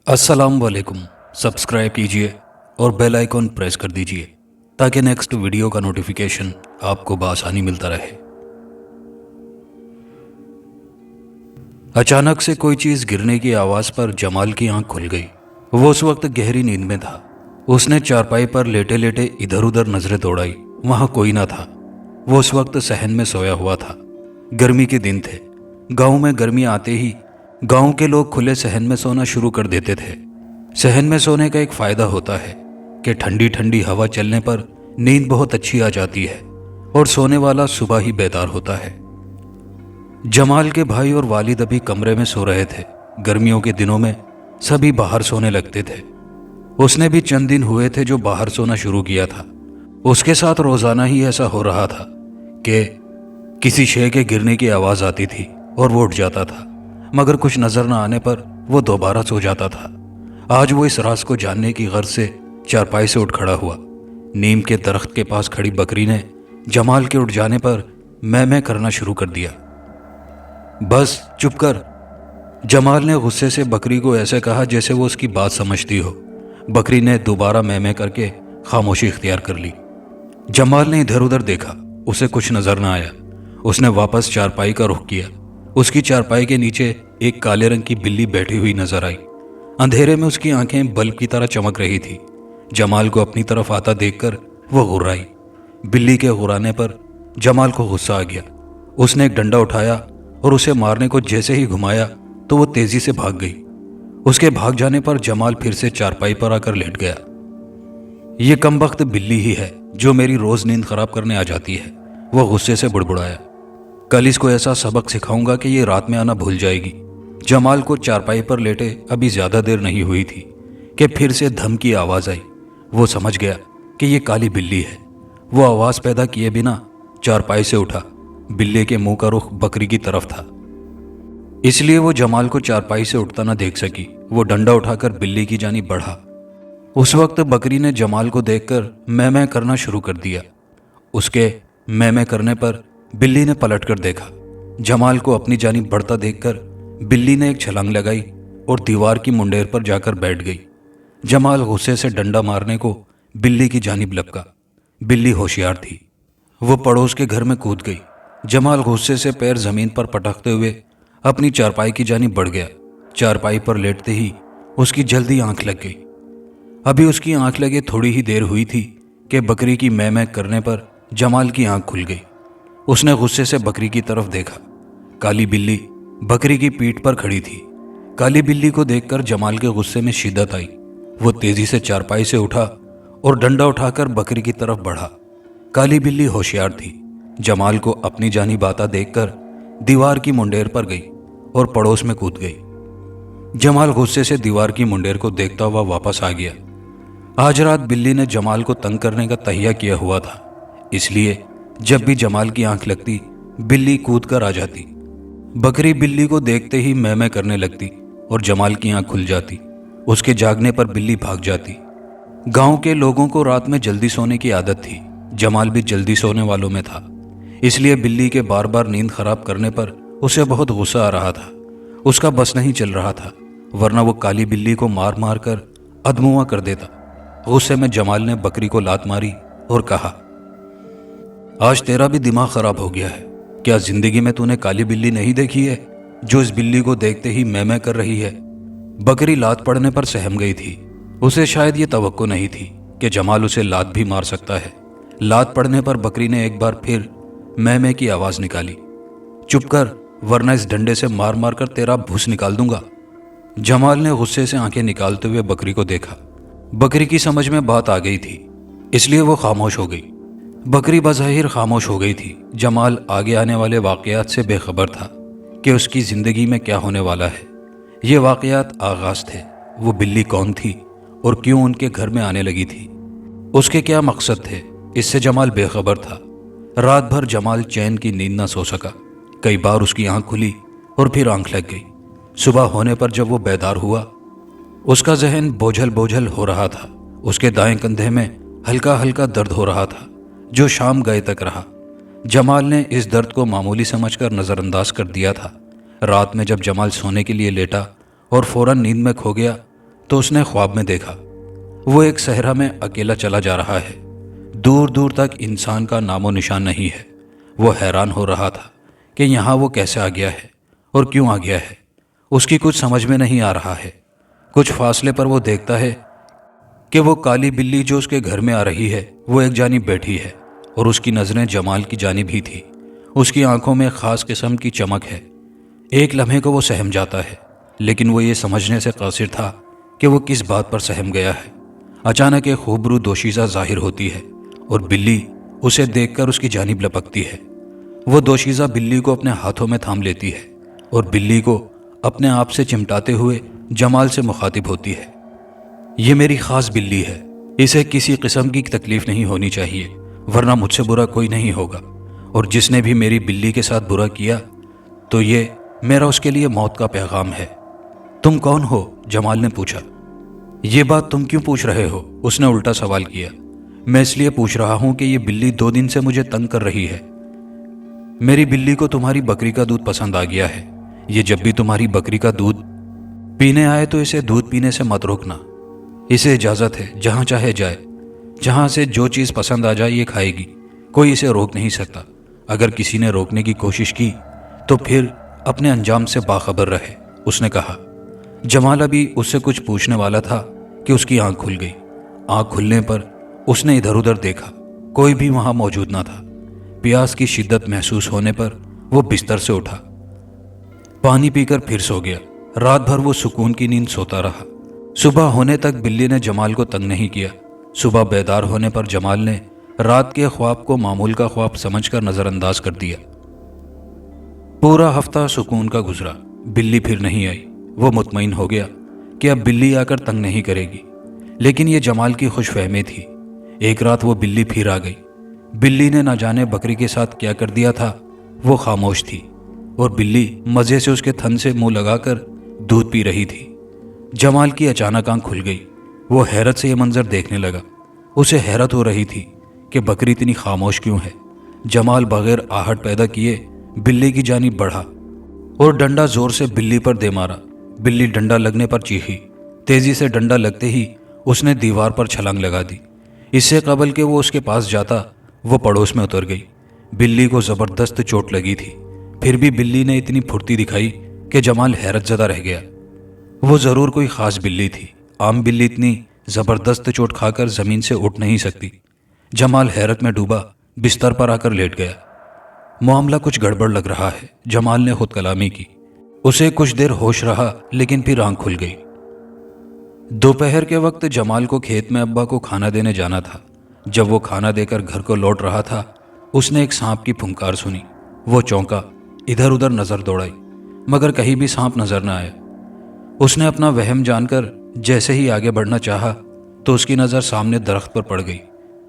अस्सलाम वालेकुम। सब्सक्राइब कीजिए और बेल आइकॉन प्रेस कर दीजिए ताकि नेक्स्ट वीडियो का नोटिफिकेशन आपको बआसानी मिलता रहे। अचानक से कोई चीज़ गिरने की आवाज़ पर जमाल की आंख खुल गई। वो उस वक्त गहरी नींद में था। उसने चारपाई पर लेटे लेटे इधर उधर नजरें दौड़ाई। वहां कोई ना था। वो उस वक्त सहन में सोया हुआ था। गर्मी के दिन थे। गांव में गर्मी आते ही गांव के लोग खुले सहन में सोना शुरू कर देते थे। सहन में सोने का एक फ़ायदा होता है कि ठंडी ठंडी हवा चलने पर नींद बहुत अच्छी आ जाती है और सोने वाला सुबह ही बेदार होता है। जमाल के भाई और वालिद अभी कमरे में सो रहे थे। गर्मियों के दिनों में सभी बाहर सोने लगते थे। उसने भी चंद दिन हुए थे जो बाहर सोना शुरू किया था। उसके साथ रोज़ाना ही ऐसा हो रहा था कि किसी शे के गिरने की आवाज़ आती थी और वो उठ जाता था, मगर कुछ नजर न आने पर वो दोबारा सो जाता था। आज वो इस राज को जानने की गर्ज से चारपाई से उठ खड़ा हुआ। नीम के दरख्त के पास खड़ी बकरी ने जमाल के उठ जाने पर मैं करना शुरू कर दिया। बस चुप कर। जमाल ने गुस्से से बकरी को ऐसे कहा जैसे वो उसकी बात समझती हो। बकरी ने दोबारा मैं करके खामोशी इख्तियार कर ली। जमाल ने इधर उधर देखा, उसे कुछ नजर न आया। उसने वापस चारपाई का रुख किया। उसकी चारपाई के नीचे एक काले रंग की बिल्ली बैठी हुई नजर आई। अंधेरे में उसकी आंखें बल्ब की तरह चमक रही थी। जमाल को अपनी तरफ आता देखकर वो गुर्राई। बिल्ली के गुर्राने पर जमाल को गुस्सा आ गया। उसने एक डंडा उठाया और उसे मारने को जैसे ही घुमाया तो वो तेजी से भाग गई। उसके भाग जाने पर जमाल फिर से चारपाई पर आकर लेट गया। ये कमबख्त बिल्ली ही है जो मेरी रोज नींद खराब करने आ जाती है, वो गुस्से से बुड़बुड़ाया। कल इसको ऐसा सबक सिखाऊंगा कि ये रात में आना भूल जाएगी। जमाल को चारपाई पर लेटे अभी ज्यादा देर नहीं हुई थी कि फिर से धम की आवाज आई। वो समझ गया कि ये काली बिल्ली है। वो आवाज पैदा किए बिना चारपाई से उठा। बिल्ली के मुंह का रुख बकरी की तरफ था, इसलिए वो जमाल को चारपाई से उठता न देख सकी। वो डंडा उठाकर बिल्ली की जानिब बढ़ा। उस वक्त बकरी ने जमाल को देखकर मैं करना शुरू कर दिया। उसके मैं करने पर बिल्ली ने पलट कर देखा। जमाल को अपनी जानिब बढ़ता देखकर बिल्ली ने एक छलांग लगाई और दीवार की मुंडेर पर जाकर बैठ गई। जमाल गुस्से से डंडा मारने को बिल्ली की जानिब लपका। बिल्ली होशियार थी। वो पड़ोस के घर में कूद गई। जमाल गुस्से से पैर जमीन पर पटकते हुए अपनी चारपाई की जानिब बढ़ गया। चारपाई पर लेटते ही उसकी जल्दी आंख लग गई। अभी उसकी आंख लगे थोड़ी ही देर हुई थी कि बकरी की मैं करने पर जमाल की आंख खुल गई। उसने गुस्से से बकरी की तरफ देखा। काली बिल्ली बकरी की पीठ पर खड़ी थी। काली बिल्ली को देखकर जमाल के गुस्से में शिद्दत आई। वो तेजी से चारपाई से उठा और डंडा उठाकर बकरी की तरफ बढ़ा। काली बिल्ली होशियार थी। जमाल को अपनी जानिब आता देखकर दीवार की मुंडेर पर गई और पड़ोस में कूद गई। जमाल गुस्से से दीवार की मुंडेर को देखता हुआ वापस आ गया। आज रात बिल्ली ने जमाल को तंग करने का तहिया किया हुआ था, इसलिए जब भी जमाल की आंख लगती बिल्ली कूद कर आ जाती। बकरी बिल्ली को देखते ही मैं करने लगती और जमाल की आंख खुल जाती। उसके जागने पर बिल्ली भाग जाती। गांव के लोगों को रात में जल्दी सोने की आदत थी। जमाल भी जल्दी सोने वालों में था, इसलिए बिल्ली के बार बार नींद खराब करने पर उसे बहुत गुस्सा आ रहा था। उसका बस नहीं चल रहा था, वरना वो काली बिल्ली को मार मार कर अधमुआ कर देता। गुस्से में जमाल ने बकरी को लात मारी और कहा, आज तेरा भी दिमाग खराब हो गया है। क्या जिंदगी में तूने काली बिल्ली नहीं देखी है जो इस बिल्ली को देखते ही मैं कर रही है? बकरी लात पड़ने पर सहम गई थी। उसे शायद ये तवक्को नहीं थी कि जमाल उसे लात भी मार सकता है। लात पड़ने पर बकरी ने एक बार फिर मैं की आवाज निकाली। चुप कर, वरना इस डंडे से मार मार कर तेरा भूस निकाल दूंगा। जमाल ने गुस्से से आंखें निकालते हुए बकरी को देखा। बकरी की समझ में बात आ गई थी, इसलिए वो खामोश हो गई। बकरी बज़ाहिर खामोश हो गई थी। जमाल आगे आने वाले वाक़यात से बेखबर था कि उसकी ज़िंदगी में क्या होने वाला है। ये वाक़यात आगाज़ थे। वो बिल्ली कौन थी और क्यों उनके घर में आने लगी थी, उसके क्या मकसद थे, इससे जमाल बेखबर था। रात भर जमाल चैन की नींद न सो सका। कई बार उसकी आंख खुली और फिर आंख लग गई। सुबह होने पर जब वो बेदार हुआ, उसका जहन बोझल बोझल हो रहा था। उसके दाएं कंधे में हल्का हल्का दर्द हो रहा था जो शाम गए तक रहा। जमाल ने इस दर्द को मामूली समझकर नज़रअंदाज कर दिया था। रात में जब जमाल सोने के लिए लेटा और फौरन नींद में खो गया تو اس نے خواب میں دیکھا وہ ایک صحرا میں اکیلا چلا جا رہا ہے، دور دور تک انسان کا نام و نشان نہیں ہے۔ وہ حیران ہو رہا تھا کہ یہاں وہ کیسے آ گیا ہے اور کیوں آ گیا ہے، اس کی کچھ سمجھ میں نہیں آ رہا ہے۔ کچھ فاصلے پر وہ دیکھتا ہے کہ وہ کالی بلی جو اس کے گھر میں آ رہی ہے وہ ایک جانب بیٹھی ہے اور اس کی نظریں جمال کی جانب ہی تھی۔ اس کی آنکھوں میں خاص قسم کی چمک ہے۔ ایک لمحے کو وہ سہم جاتا ہے، لیکن وہ یہ سمجھنے سے قاصر تھا کہ وہ کس بات پر سہم گیا ہے۔ اچانک ایک خوبرو دوشیزہ ظاہر ہوتی ہے اور بلی اسے دیکھ کر اس کی جانب لپکتی ہے۔ وہ دوشیزہ بلی کو اپنے ہاتھوں میں تھام لیتی ہے اور بلی کو اپنے آپ سے چمٹاتے ہوئے جمال سے مخاطب ہوتی ہے۔ یہ میری خاص بلی ہے، اسے کسی قسم کی تکلیف نہیں ہونی چاہیے، ورنہ مجھ سے برا کوئی نہیں ہوگا، اور جس نے بھی میری بلی کے ساتھ برا کیا تو یہ میرا اس کے لیے موت کا پیغام ہے۔ تم کون ہو؟ جمال نے پوچھا۔ یہ بات تم کیوں پوچھ رہے ہو؟ اس نے الٹا سوال کیا۔ میں اس لیے پوچھ رہا ہوں کہ یہ بلی 2 دن سے مجھے تنگ کر رہی ہے۔ میری بلی کو تمہاری بکری کا دودھ پسند آ گیا ہے۔ یہ جب بھی تمہاری بکری کا دودھ پینے آئے تو اسے دودھ پینے سے مت روکنا۔ اسے اجازت ہے جہاں چاہے جائے، جہاں سے جو چیز پسند آ جائے یہ کھائے گی، کوئی اسے روک نہیں سکتا۔ اگر کسی نے روکنے کی کوشش کی تو پھر اپنے انجام سے باخبر رہے، اس نے کہا۔ جمال ابھی اس سے کچھ پوچھنے والا تھا کہ اس کی آنکھ کھل گئی۔ آنکھ کھلنے پر اس نے ادھر ادھر دیکھا، کوئی بھی وہاں موجود نہ تھا۔ پیاس کی شدت محسوس ہونے پر وہ بستر سے اٹھا، پانی پی کر پھر سو گیا۔ رات بھر وہ سکون کی نیند سوتا رہا۔ صبح ہونے تک بلی نے جمال کو تنگ نہیں کیا۔ صبح بیدار ہونے پر جمال نے رات کے خواب کو معمول کا خواب سمجھ کر نظر انداز کر دیا۔ پورا ہفتہ سکون کا گزرا، بلی پھر نہیں آئی۔ وہ مطمئن ہو گیا کہ اب بلی آ کر تنگ نہیں کرے گی، لیکن یہ جمال کی خوش فہمی تھی۔ ایک رات وہ بلی پھر آ گئی۔ بلی نے نہ جانے بکری کے ساتھ کیا کر دیا تھا، وہ خاموش تھی اور بلی مزے سے اس کے تھن سے منہ لگا کر دودھ پی رہی تھی۔ جمال کی اچانک آنکھ کھل گئی۔ وہ حیرت سے یہ منظر دیکھنے لگا۔ اسے حیرت ہو رہی تھی کہ بکری اتنی خاموش کیوں ہے۔ جمال بغیر آہٹ پیدا کیے بلی کی جانب بڑھا اور ڈنڈا زور سے بلی پر دے مارا۔ بلی ڈنڈا لگنے پر چیخی۔ تیزی سے ڈنڈا لگتے ہی اس نے دیوار پر چھلانگ لگا دی۔ اس سے قبل کہ وہ اس کے پاس جاتا وہ پڑوس میں اتر گئی۔ بلی کو زبردست چوٹ لگی تھی، پھر بھی بلی نے اتنی پھرتی دکھائی کہ جمال حیرت زدہ رہ گیا۔ وہ ضرور کوئی خاص بلی تھی۔ عام بلی اتنی زبردست چوٹ کھا کر زمین سے اٹھ نہیں سکتی۔ جمال حیرت میں ڈوبا بستر پر آ کر لیٹ گیا۔ معاملہ کچھ گڑبڑ لگ رہا ہے، جمال نے خود کلامی کی۔ اسے کچھ دیر ہوش رہا لیکن پھر آنکھ کھل گئی۔ دوپہر کے وقت جمال کو کھیت میں ابا کو کھانا دینے جانا تھا۔ جب وہ کھانا دے کر گھر کو لوٹ رہا تھا اس نے ایک سانپ کی پھنکار سنی۔ وہ چونکا، ادھر ادھر نظر دوڑائی، مگر کہیں بھی سانپ نظر نہ آیا۔ اس نے اپنا وہم جان کر جیسے ہی آگے بڑھنا چاہا تو اس کی نظر سامنے درخت پر پڑ گئی۔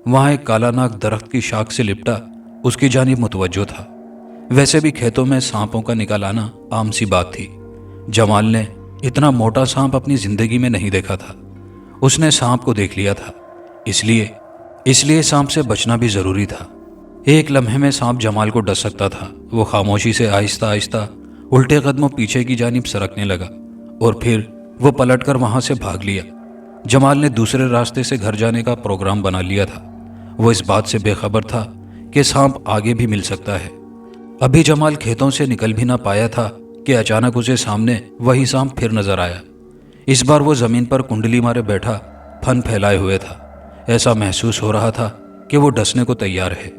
وہاں ایک کالا ناگ درخت کی شاخ سے لپٹا اس کی جانب متوجہ تھا۔ ویسے بھی کھیتوں میں سانپوں کا نکل آنا عام سی بات تھی۔ جمال نے اتنا موٹا سانپ اپنی زندگی میں نہیں دیکھا تھا۔ اس نے سانپ کو دیکھ لیا تھا، اس لیے سانپ سے بچنا بھی ضروری تھا۔ ایک لمحے میں سانپ جمال کو ڈس سکتا تھا۔ وہ خاموشی سے آہستہ آہستہ الٹے قدموں پیچھے کی جانب سرکنے لگا اور پھر وہ پلٹ کر وہاں سے بھاگ لیا۔ جمال نے دوسرے راستے سے گھر جانے کا پروگرام بنا لیا تھا۔ وہ اس بات سے بے خبر تھا کہ سانپ آگے بھی مل سکتا ہے۔ ابھی جمال کھیتوں سے نکل بھی نہ پایا تھا کہ اچانک اسے سامنے وہی سانپ پھر نظر آیا۔ اس بار وہ زمین پر کنڈلی مارے بیٹھا پھن پھیلائے ہوئے تھا۔ ایسا محسوس ہو رہا تھا کہ وہ ڈسنے کو تیار ہے۔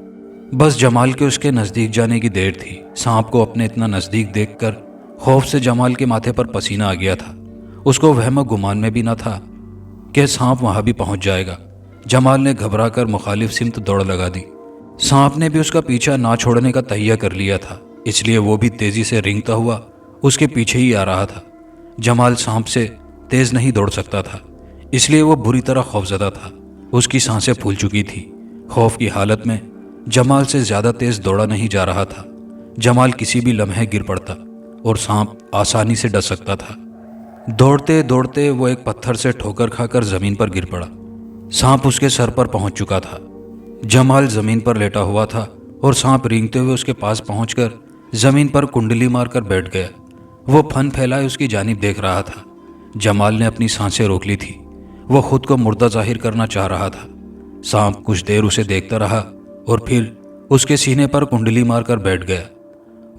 بس جمال کے اس کے نزدیک جانے کی دیر تھی۔ سانپ کو اپنے اتنا نزدیک دیکھ کر خوف سے جمال کے ماتھے پر پسینہ آ گیا تھا۔ اس کو وہم و گمان میں بھی نہ تھا کہ سانپ وہاں بھی پہنچ جائے گا۔ جمال نے گھبرا کر مخالف سمت دوڑ لگا دی۔ سانپ نے بھی اس کا پیچھا نہ چھوڑنے کا تہیہ کر لیا تھا، اس لیے وہ بھی تیزی سے رینگتا ہوا اس کے پیچھے ہی آ رہا تھا۔ جمال سانپ سے تیز نہیں دوڑ سکتا تھا، اس لیے وہ بری طرح خوفزدہ تھا۔ اس کی سانسیں پھول چکی تھی۔ خوف کی حالت میں جمال سے زیادہ تیز دوڑا نہیں جا رہا تھا۔ جمال کسی بھی لمحے گر پڑتا اور سانپ آسانی سے ڈس سکتا تھا۔ دوڑتے دوڑتے وہ ایک پتھر سے ٹھوکر کھا کر زمین پر گر پڑا۔ سانپ اس کے سر پر پہنچ چکا تھا۔ جمال زمین پر لیٹا ہوا تھا اور سانپ رینگتے ہوئے اس کے پاس پہنچ کر زمین پر کنڈلی مار کر بیٹھ گیا۔ وہ پھن پھیلائے اس کی جانب دیکھ رہا تھا۔ जमाल ने अपनी सांसें रोक ली थी। वो खुद को मुर्दा जाहिर करना चाह रहा था। सांप कुछ देर उसे देखता रहा और फिर उसके सीने पर कुंडली मारकर बैठ गया।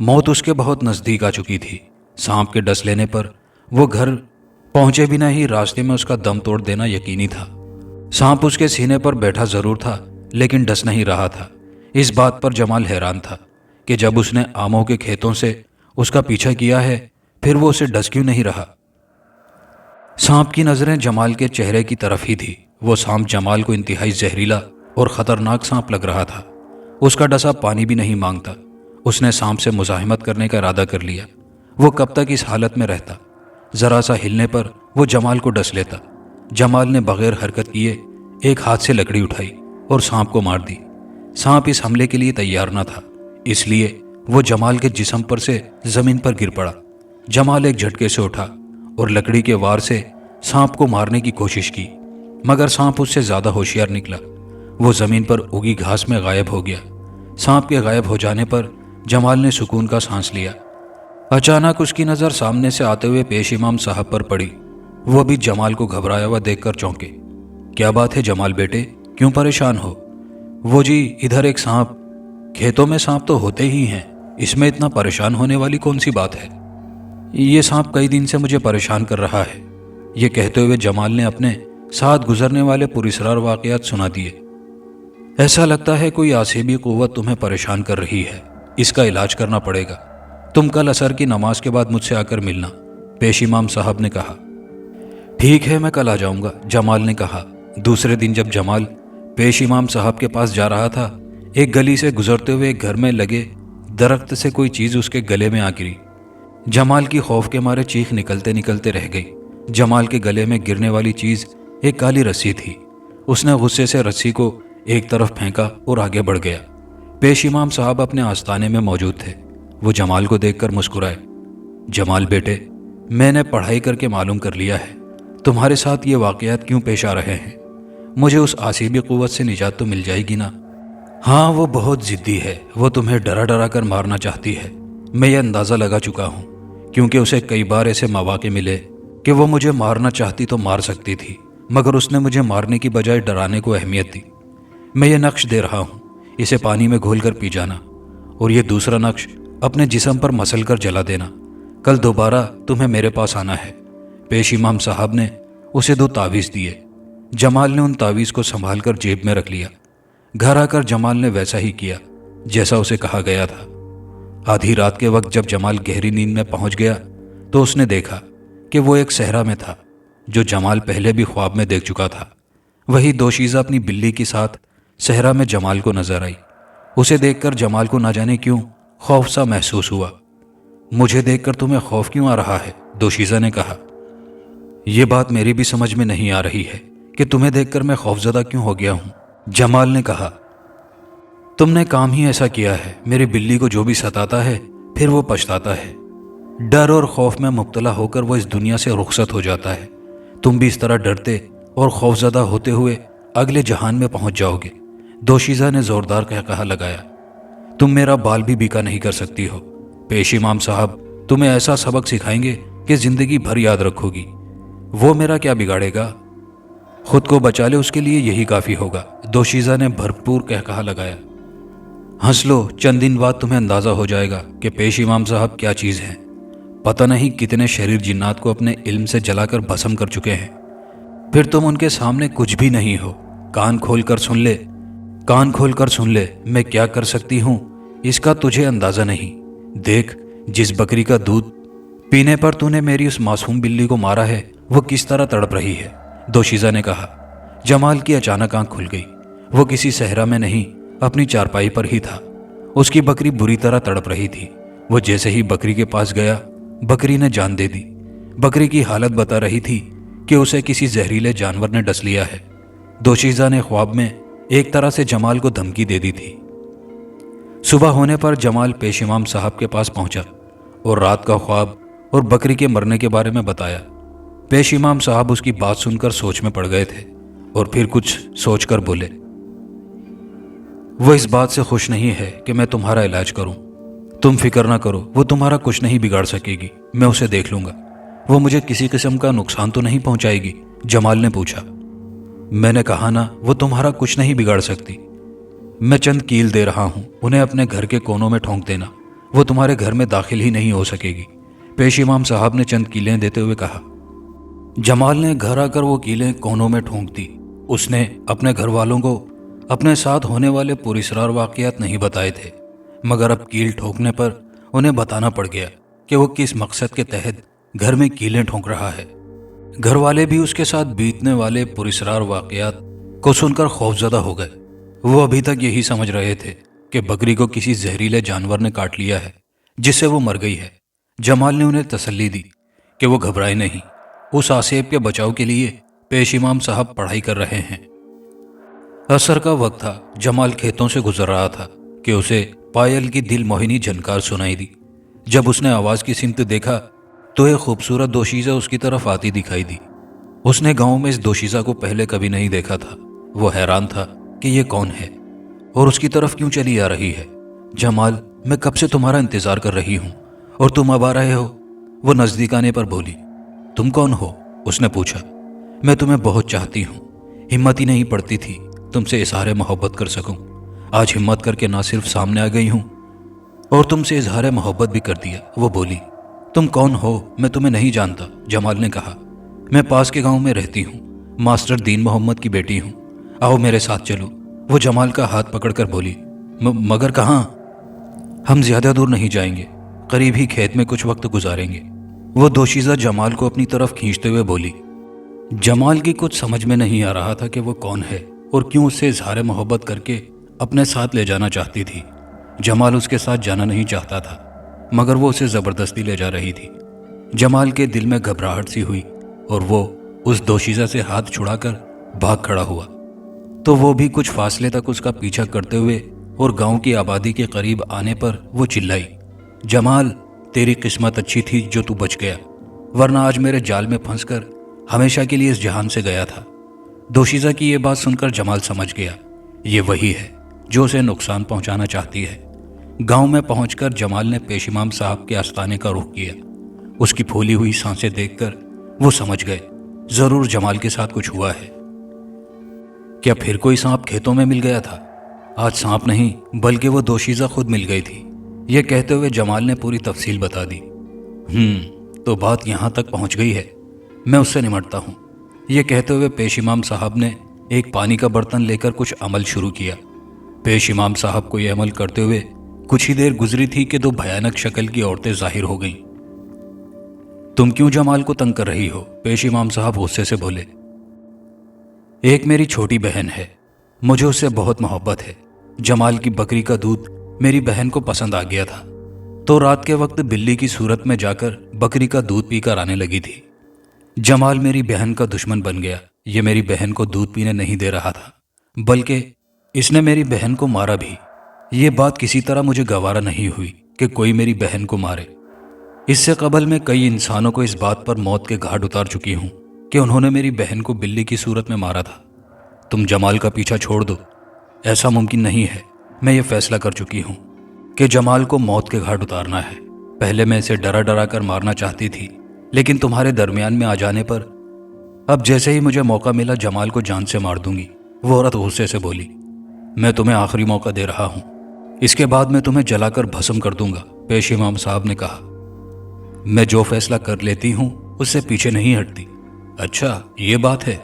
मौत उसके बहुत नज़दीक आ चुकी थी। सांप के डस लेने पर वो घर पहुंचे बिना ही रास्ते में उसका दम तोड़ देना यकीनी था। सांप उसके सीने पर बैठा जरूर था, लेकिन डस नहीं रहा था। इस बात पर जमाल हैरान था कि जब उसने आमों के खेतों से उसका पीछा किया है, फिर वो उसे डस क्यों नहीं रहा। सांप की नज़रें जमाल के चेहरे की तरफ ही थी। वो सांप जमाल को इंतहाई जहरीला और ख़तरनाक सांप लग रहा था। उसका डसा पानी भी नहीं मांगता। उसने सांप से मुज़ाहिमत करने का इरादा कर लिया। वो कब तक इस हालत में रहता। ज़रा सा हिलने पर वो जमाल को डस लेता। जमाल ने बगैर हरकत किए एक हाथ से लकड़ी उठाई और सांप को मार दी। सांप इस हमले के लिए तैयार न था, इसलिए वो जमाल के जिस्म पर से ज़मीन पर गिर पड़ा। जमाल एक झटके से उठा और लकड़ी के वार से सांप को मारने की कोशिश की, मगर सांप उससे ज़्यादा होशियार निकला। वो ज़मीन पर उगी घास में गायब हो गया। सांप के गायब हो जाने पर जमाल ने सुकून का सांस लिया। अचानक उसकी नज़र सामने से आते हुए पेश इमाम साहब पर पड़ी। वो भी जमाल को घबराया हुआ देखकर चौंके। क्या बात है जमाल बेटे, क्यों परेशान हो? वो जी, इधर एक सांप। खेतों में सांप तो होते ही हैं, इसमें इतना परेशान होने वाली कौन सी बात है? ये सांप कई दिन से मुझे परेशान कर रहा है। ये कहते हुए जमाल ने अपने साथ गुजरने वाले पुरस्रार वाक़यात सुना दिए। ऐसा लगता है कोई आसिबी क़ुव्वत तुम्हें परेशान कर रही है, इसका इलाज करना पड़ेगा। तुम कल असर की नमाज के बाद मुझसे आकर मिलना, पेश इमाम साहब ने कहा। ठीक है, मैं कल आ जाऊंगा, जमाल ने कहा। दूसरे दिन जब जमाल पेश इमाम साहब के पास जा रहा था, एक गली से गुजरते हुए एक घर में लगे दरख्त से कोई चीज़ उसके गले में आ गिरी। जमाल की खौफ के मारे चीख निकलते निकलते रह गई। जमाल के गले में गिरने वाली चीज़ एक काली रस्सी थी। उसने गुस्से से रस्सी को एक तरफ फेंका और आगे बढ़ गया। पेश इमाम साहब अपने आस्ताने में मौजूद थे। वो जमाल को देखकर मुस्कुराए। जमाल बेटे, मैंने पढ़ाई करके मालूम कर लिया है तुम्हारे साथ ये वाक़यात क्यों पेश आ रहे हैं। मुझे उस आसिबी क़ुव्वत से निजात तो मिल जाएगी ना? हाँ, वो बहुत ज़िद्दी है। वो तुम्हें डरा डरा कर मारना चाहती है। मैं ये अंदाज़ा लगा चुका हूँ, क्योंकि उसे कई बार ऐसे मौक़े मिले कि वो मुझे मारना चाहती तो मार सकती थी, मगर उसने मुझे मारने की बजाय डराने को अहमियत दी। मैं ये नक्श दे रहा हूँ, इसे पानी में घोल कर पी जाना, और ये दूसरा नक्श अपने जिस्म पर मसल कर जला देना। कल दोबारा तुम्हें मेरे पास आना है। पेश इमाम साहब ने उसे 2 तावीज़ दिए। जमाल ने उन तावीज़ को संभाल कर जेब में रख लिया। घर आकर जमाल ने वैसा ही किया जैसा उसे कहा गया था। आधी रात के वक्त जब जमाल गहरी नींद में पहुंच गया तो उसने देखा कि वो एक सहरा में था, जो जमाल पहले भी ख्वाब में देख चुका था। वही दोशीज़ा अपनी बिल्ली के साथ सहरा में जमाल को नजर आई। उसे देखकर जमाल को ना जाने क्यों खौफ सा महसूस हुआ। मुझे देखकर तुम्हें खौफ क्यों आ रहा है? दोशीज़ा ने कहा। यह बात मेरी भी समझ में नहीं आ रही है कि तुम्हें देखकर मैं खौफजदा क्यों हो गया हूं। जमाल ने कहा, तुमने काम ही ऐसा किया है। मेरी बिल्ली को जो भी सताता है फिर वो पछताता है। डर और खौफ में मुब्तला होकर वो इस दुनिया से रुखसत हो जाता है। तुम भी इस तरह डरते और खौफजदा होते हुए अगले जहान में पहुंच जाओगे। दोशीज़ा ने जोरदार कहकहा लगाया। तुम मेरा बाल भी बीका नहीं कर सकती हो। पेश इमाम साहब तुम्हें ऐसा सबक सिखाएंगे कि जिंदगी भर याद रखोगी। वो मेरा क्या बिगाड़ेगा? खुद को बचा ले, उसके लिए यही काफ़ी होगा। दोशीज़ा ने भरपूर कहकहा लगाया। हंस लो, चंद दिन बाद तुम्हें अंदाज़ा हो जाएगा कि पेश इमाम साहब क्या चीज़ है। पता नहीं कितने शरीर जिन्नात को अपने इल्म से जलाकर भस्म कर चुके हैं, फिर तुम उनके सामने कुछ भी नहीं हो। कान खोल कर सुन ले, कान खोल कर सुन ले, मैं क्या कर सकती हूँ इसका तुझे अंदाज़ा नहीं। देख, जिस बकरी का दूध पीने पर तूने मेरी उस मासूम बिल्ली को मारा है, वो किस तरह तड़प रही है। दोशीज़ा ने कहा। जमाल की अचानक आंख खुल गई। वो किसी सहरा में नहीं, अपनी चारपाई पर ही था। उसकी बकरी बुरी तरह तड़प रही थी। वो जैसे ही बकरी के पास गया, बकरी ने जान दे दी। बकरी की हालत बता रही थी कि उसे किसी जहरीले जानवर ने डस लिया है। दोशीज़ा ने ख्वाब में एक तरह से जमाल को धमकी दे दी थी। सुबह होने पर जमाल पेश इमाम साहब के पास पहुंचा और रात का ख्वाब और बकरी के मरने के बारे में बताया। पेश इमाम साहब उसकी बात सुनकर सोच में पड़ गए थे और फिर कुछ सोचकर बोले, वो इस बात से खुश नहीं है कि मैं तुम्हारा इलाज करूं। तुम फिक्र ना करो, वो तुम्हारा कुछ नहीं बिगाड़ सकेगी। मैं उसे देख लूंगा। وہ مجھے کسی قسم کا نقصان تو نہیں پہنچائے گی؟ جمال نے پوچھا۔ میں نے کہا نا، وہ تمہارا کچھ نہیں بگاڑ سکتی۔ میں چند کیل دے رہا ہوں، انہیں اپنے گھر کے کونوں میں ٹھونک دینا، وہ تمہارے گھر میں داخل ہی نہیں ہو سکے گی، پیش امام صاحب نے چند کیلیں دیتے ہوئے کہا۔ جمال نے گھر آ کر وہ کیلیں کونوں میں ٹھونک دی۔ اس نے اپنے گھر والوں کو اپنے ساتھ ہونے والے پراسرار واقعات نہیں بتائے تھے، مگر اب کیل ٹھونکنے پر انہیں بتانا پڑ گیا کہ وہ کس مقصد کے تحت گھر میں کیلیں ٹھونک رہا ہے۔ گھر والے بھی اس کے ساتھ بیتنے والے پراسرار واقعات کو سن کر خوفزدہ ہو گئے۔ وہ ابھی تک یہی سمجھ رہے تھے کہ بکری کو کسی زہریلے جانور نے کاٹ لیا ہے جس سے وہ مر گئی ہے۔ جمال نے انہیں تسلی دی کہ وہ گھبرائے نہیں، اس آسیب کے بچاؤ کے لیے پیش امام صاحب پڑھائی کر رہے ہیں۔ عصر کا وقت تھا۔ جمال کھیتوں سے گزر رہا تھا کہ اسے پائل کی دل موہنی جھنکار سنائی دی۔ جب اس نے آواز کی سمت دیکھا تو ایک خوبصورت دوشیزہ اس کی طرف آتی دکھائی دی۔ اس نے گاؤں میں اس دوشیزہ کو پہلے کبھی نہیں دیکھا تھا۔ وہ حیران تھا کہ یہ کون ہے اور اس کی طرف کیوں چلی آ رہی ہے۔ جمال، میں کب سے تمہارا انتظار کر رہی ہوں اور تم اب آ رہے ہو، وہ نزدیک آنے پر بولی۔ تم کون ہو؟ اس نے پوچھا۔ میں تمہیں بہت چاہتی ہوں، ہمت ہی نہیں پڑتی تھی تم سے اظہار محبت کر سکوں۔ آج ہمت کر کے نہ صرف سامنے آ گئی ہوں اور تم سے اظہار محبت بھی کر دیا، وہ بولی۔ تم کون ہو؟ میں تمہیں نہیں جانتا، جمال نے کہا۔ میں پاس کے گاؤں میں رہتی ہوں، ماسٹر دین محمد کی بیٹی ہوں، آؤ میرے ساتھ چلو، وہ جمال کا ہاتھ پکڑ کر بولی۔ مگر کہاں؟ ہم زیادہ دور نہیں جائیں گے، قریب ہی کھیت میں کچھ وقت گزاریں گے، وہ دوشیزہ جمال کو اپنی طرف کھینچتے ہوئے بولی۔ جمال کی کچھ سمجھ میں نہیں آ رہا تھا کہ وہ کون ہے اور کیوں اس سے اظہار محبت کر کے اپنے ساتھ لے جانا چاہتی تھی۔ جمال اس کے ساتھ جانا نہیں چاہتا تھا، مگر وہ اسے زبردستی لے جا رہی تھی۔ جمال کے دل میں گھبراہٹ سی ہوئی اور وہ اس دوشیزہ سے ہاتھ چھڑا کر بھاگ کھڑا ہوا تو وہ بھی کچھ فاصلے تک اس کا پیچھا کرتے ہوئے اور گاؤں کی آبادی کے قریب آنے پر وہ چلائی، جمال، تیری قسمت اچھی تھی جو تو بچ گیا، ورنہ آج میرے جال میں پھنس کر ہمیشہ کے لیے اس جہان سے گیا تھا۔ دوشیزہ کی یہ بات سن کر جمال سمجھ گیا، یہ وہی ہے جو اسے نقصان پہنچانا چاہتی ہے۔ گاؤں میں پہنچ کر جمال نے پیش امام صاحب کے آستانے کا رخ کیا۔ اس کی پھولی ہوئی سانسیں دیکھ کر وہ سمجھ گئے ضرور جمال کے ساتھ کچھ ہوا ہے۔ کیا پھر کوئی سانپ کھیتوں میں مل گیا تھا؟ آج سانپ نہیں بلکہ وہ دوشیزہ خود مل گئی تھی، یہ کہتے ہوئے جمال نے پوری تفصیل بتا دی۔ تو بات یہاں تک پہنچ گئی ہے، میں اس سے نمٹتا ہوں، یہ کہتے ہوئے پیش امام صاحب نے ایک پانی کا برتن لے کر کچھ عمل شروع کیا۔ پیش امام صاحب کو یہ عمل کرتے ہوئے کچھ ہی دیر گزری تھی کہ دو بھیانک شکل کی عورتیں ظاہر ہو گئیں۔ تم کیوں جمال کو تنگ کر رہی ہو؟ پیش امام صاحب غصے سے بولے۔ ایک میری چھوٹی بہن ہے، مجھے اس سے بہت محبت ہے۔ جمال کی بکری کا دودھ میری بہن کو پسند آ گیا تھا تو رات کے وقت بلی کی صورت میں جا کر بکری کا دودھ پی کر آنے لگی تھی۔ جمال میری بہن کا دشمن بن گیا، یہ میری بہن کو دودھ پینے نہیں دے رہا تھا بلکہ اس نے میری بہن کو مارا بھی۔ یہ بات کسی طرح مجھے گوارا نہیں ہوئی کہ کوئی میری بہن کو مارے۔ اس سے قبل میں کئی انسانوں کو اس بات پر موت کے گھاٹ اتار چکی ہوں کہ انہوں نے میری بہن کو بلی کی صورت میں مارا تھا۔ تم جمال کا پیچھا چھوڑ دو، ایسا ممکن نہیں ہے۔ میں یہ فیصلہ کر چکی ہوں کہ جمال کو موت کے گھاٹ اتارنا ہے۔ پہلے میں اسے ڈرا ڈرا کر مارنا چاہتی تھی، لیکن تمہارے درمیان میں آ جانے پر اب جیسے ہی مجھے موقع ملا جمال کو جان سے مار دوں گی، وہ عورت غصے سے بولی۔ میں تمہیں آخری موقع دے رہا ہوں، اس کے بعد میں تمہیں جلا کر بھسم کر دوں گا، پیش امام صاحب نے کہا۔ میں جو فیصلہ کر لیتی ہوں اس سے پیچھے نہیں ہٹتی۔ اچھا یہ بات ہے،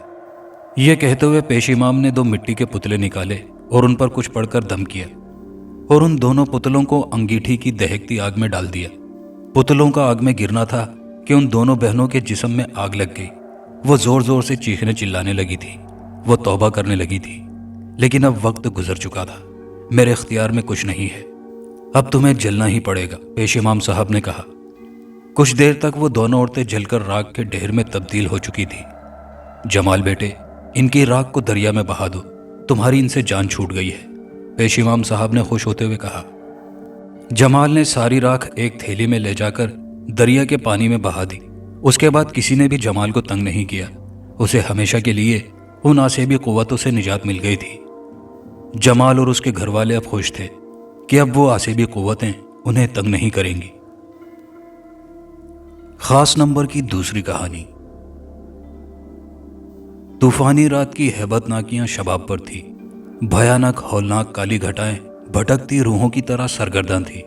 یہ کہتے ہوئے پیش امام نے دو مٹی کے پتلے نکالے اور ان پر کچھ پڑھ کر دم کیا اور ان دونوں پتلوں کو انگیٹھی کی دہکتی آگ میں ڈال دیا۔ پتلوں کا آگ میں گرنا تھا کہ ان دونوں بہنوں کے جسم میں آگ لگ گئی۔ وہ زور زور سے چیخنے چلانے لگی تھی، وہ توبہ کرنے لگی تھی، لیکن اب وقت گزر چکا تھا، میرے اختیار میں کچھ نہیں ہے، اب تمہیں جلنا ہی پڑے گا، پیش امام صاحب نے کہا۔ کچھ دیر تک وہ دونوں عورتیں جل کر راکھ کے ڈھیر میں تبدیل ہو چکی تھی۔ جمال بیٹے، ان کی راکھ کو دریا میں بہا دو، تمہاری ان سے جان چھوٹ گئی ہے، پیش امام صاحب نے خوش ہوتے ہوئے کہا۔ جمال نے ساری راکھ ایک تھیلی میں لے جا کر دریا کے پانی میں بہا دی۔ اس کے بعد کسی نے بھی جمال کو تنگ نہیں کیا، اسے ہمیشہ کے لیے ان آسیبی قوتوں سے نجات مل گئی تھی۔ جمال اور اس کے گھر والے اب خوش تھے کہ اب وہ آسیبی قوتیں انہیں تنگ نہیں کریں گی۔ खास नंबर की दूसरी कहानी। तूफानी रात की हैबतनाकियां शबाब पर थी। भयानक हौलनाक काली घटाएं भटकती रूहों की तरह सरगर्दन थी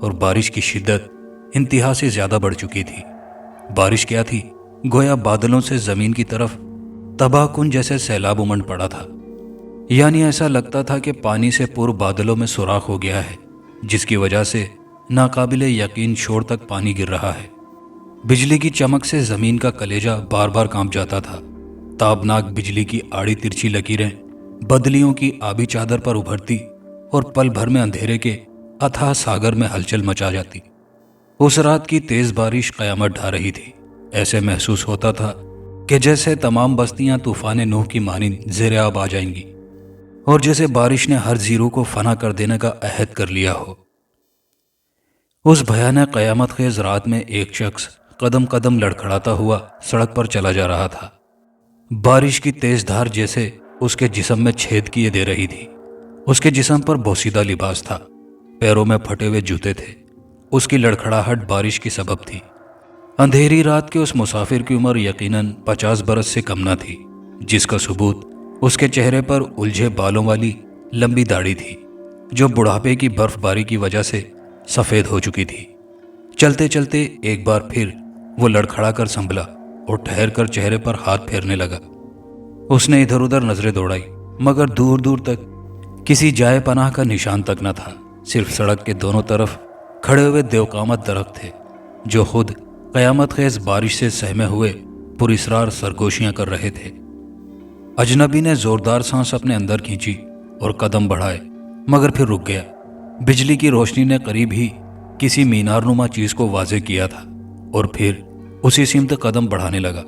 और बारिश की शिद्दत इंतहा से ज्यादा बढ़ चुकी थी। बारिश क्या थी, गोया बादलों से जमीन की तरफ तबाहकुन जैसे सैलाब उमड़ पड़ा था। यानी ऐसा लगता था कि पानी से पूर्व बादलों में सुराख हो गया है, जिसकी वजह से नाकाबिले यकीन शोर तक पानी गिर रहा है। बिजली की चमक से जमीन का कलेजा बार बार कांप जाता था। ताबनाक बिजली की आड़ी तिरछी लकीरें बदलियों की आबी चादर पर उभरती और पल भर में अंधेरे के अथाह सागर में हलचल मचा जाती। उस रात की तेज बारिश कयामत ढा रही थी। ऐसे महसूस होता था कि जैसे तमाम बस्तियां तूफान नूह की मानिंद ज़ेरे आब आ जाएंगी और जैसे बारिश ने हर जीरो को फना कर देने का अहद कर लिया हो। उस भयानक कयामत खेज रात में एक शख्स कदम कदम लड़खड़ाता हुआ सड़क पर चला जा रहा था। बारिश की तेज धार जैसे उसके जिस्म में छेद किए दे रही थी। उसके जिस्म पर बोसीदा लिबास था, पैरों में फटे हुए जूते थे। उसकी लड़खड़ाहट बारिश की सबब थी। अंधेरी रात के उस मुसाफिर की उम्र यकीनन 50 बरस से कम न थी, जिसका सबूत उसके चेहरे पर उलझे बालों वाली लंबी दाढ़ी थी, जो बुढ़ापे की बर्फबारी की वजह से सफ़ेद हो चुकी थी। चलते चलते एक बार फिर वो लड़खड़ा कर संभला और ठहर कर चेहरे पर हाथ फेरने लगा। उसने इधर उधर नजरें दौड़ाई, मगर दूर दूर तक किसी जाए पनाह का निशान तक न था। सिर्फ सड़क के दोनों तरफ खड़े हुए देवकामत दरख्त थे, जो खुद कयामत खेज बारिश से सहमे हुए पुरिसरार सरगोशियां कर रहे थे। अजनबी ने जोरदार सांस अपने अंदर खींची और कदम बढ़ाए, मगर फिर रुक गया। बिजली की रोशनी ने करीब ही किसी मीनारनुमा चीज को वाजे किया था और फिर उसी सिमत कदम बढ़ाने लगा।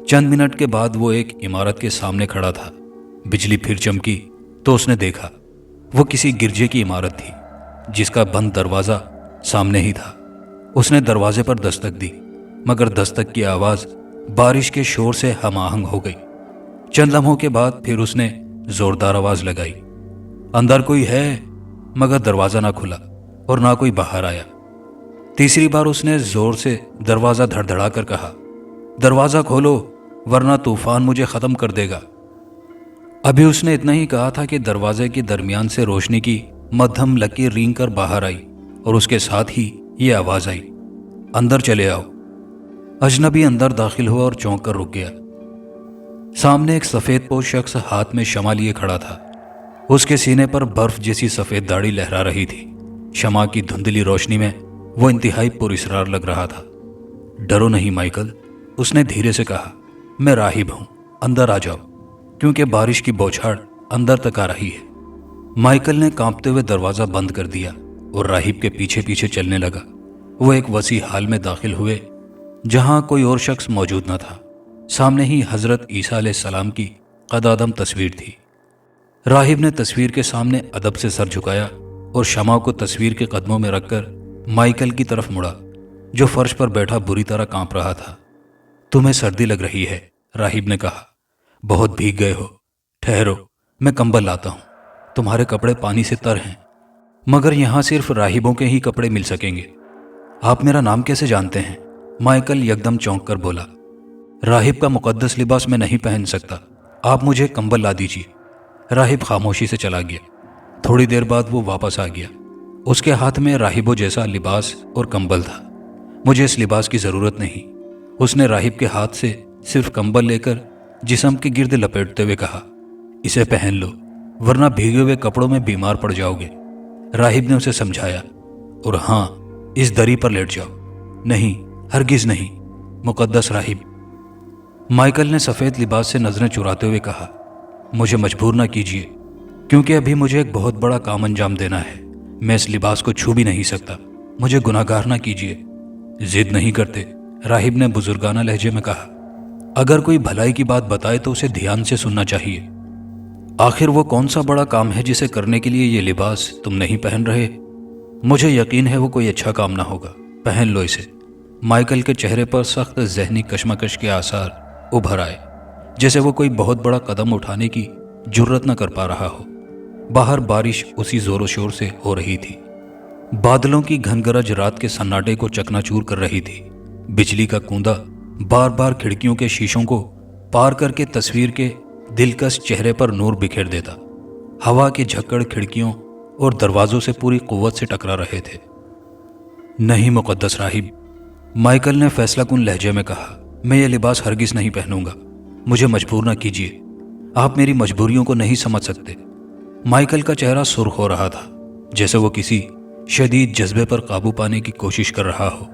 चंद मिनट के बाद वो एक इमारत के सामने खड़ा था। बिजली फिर चमकी तो उसने देखा वो किसी गिरजे की इमारत थी, जिसका बंद दरवाजा सामने ही था। उसने दरवाजे पर दस्तक दी, मगर दस्तक की आवाज बारिश के शोर से हमाहंग हो गई। चंद लम्हों के बाद फिर उसने जोरदार आवाज लगाई, अंदर कोई है? मगर दरवाजा ना खुला और ना कोई बाहर आया। तीसरी बार उसने जोर से दरवाजा धड़धड़ा कर कहा, दरवाजा खोलो वरना तूफान मुझे खत्म कर देगा। अभी उसने इतना ही कहा था कि दरवाजे के दरमियान से रोशनी की मध्यम लकीर रेंग कर बाहर आई और उसके साथ ही ये आवाज आई, अंदर चले आओ। अजनबी अंदर दाखिल हुआ और चौंक कर रुक गया। सामने एक सफेद पोश शख्स हाथ में शमा लिए खड़ा था। उसके सीने पर बर्फ जैसी सफेद दाढ़ी लहरा रही थी। शमा की धुंधली रोशनी में वो इंतहाई पुरिसरार लग रहा था। डरो नहीं माइकल, उसने धीरे से कहा, मैं राहिब हूं, अंदर आ जाओ, क्योंकि बारिश की बौछार अंदर तक आ रही है। माइकल ने कांपते हुए दरवाजा बंद कर दिया और राहिब के पीछे पीछे चलने लगा। वो एक वसी हाल में दाखिल हुए जहां कोई और शख्स मौजूद न था। सामने ही हजरत ईसा अलैहिस्सलाम की कदादम तस्वीर थी। राहिब ने तस्वीर के सामने अदब से सर झुकाया और शमा को तस्वीर के कदमों में रखकर माइकल की तरफ मुड़ा, जो फर्श पर बैठा बुरी तरह कांप रहा था। तुम्हें सर्दी लग रही है, राहिब ने कहा, बहुत भीग गए हो। ठहरो, मैं कंबल लाता हूं। तुम्हारे कपड़े पानी से तर हैं, मगर यहां सिर्फ राहिबों के ही कपड़े मिल सकेंगे। आप मेरा नाम कैसे जानते हैं? माइकल यकदम चौंक कर बोला, राहिब का मुकद्दस लिबास मैं नहीं पहन सकता, आप मुझे कंबल ला दीजिए। राहिब खामोशी से चला गया। थोड़ी देर बाद वो वापस आ गया। उसके हाथ में राहिबों जैसा लिबास और कंबल था। मुझे इस लिबास की ज़रूरत नहीं, उसने राहिब के हाथ से सिर्फ कंबल लेकर जिस्म के गिर्द लपेटते हुए कहा, इसे पहन लो वरना भीगे हुए कपड़ों में बीमार पड़ जाओगे। राहिब ने उसे समझाया, और हाँ, इस दरी पर लेट जाओ। नहीं, हरगिज नहीं, मुकद्दस राहिब। माइकल ने सफ़ेद लिबास से नज़रें चुराते हुए कहा, मुझे मजबूर ना कीजिए, क्योंकि अभी मुझे एक बहुत बड़ा काम अंजाम देना है। मैं इस लिबास को छू भी नहीं सकता, मुझे गुनाहगार ना कीजिए। जिद नहीं करते, राहिब ने बुजुर्गाना लहजे में कहा, अगर कोई भलाई की बात बताए तो उसे ध्यान से सुनना चाहिए। आखिर वो कौन सा बड़ा काम है जिसे करने के लिए ये लिबास तुम नहीं पहन रहे? मुझे यकीन है वो कोई अच्छा काम ना होगा, पहन लो इसे। माइकल के चेहरे पर सख्त जहनी कशमकश के आसार उभर आए, जैसे वो कोई बहुत बड़ा कदम उठाने की जुर्रत न कर पा रहा हो। बाहर बारिश उसी जोरों शोर से हो रही थी। बादलों की घनगरज रात के सन्नाटे को चकनाचूर कर रही थी। बिजली का कूंदा बार बार खिड़कियों के शीशों को पार करके तस्वीर के दिलकश चेहरे पर नूर बिखेर देता। हवा के झक्कड़ खिड़कियों और दरवाजों से पूरी कुव्वत से टकरा रहे थे। नहीं मुकद्दस राहिब, माइकल ने फैसलाकुन लहजे में कहा, मैं ये लिबास हरगिज नहीं पहनूंगा। मुझे मजबूर न कीजिए, आप मेरी मजबूरियों को नहीं समझ सकते। माइकल का चेहरा सुर्ख हो रहा था, जैसे वो किसी शदीद जज्बे पर काबू पाने की कोशिश कर रहा हो।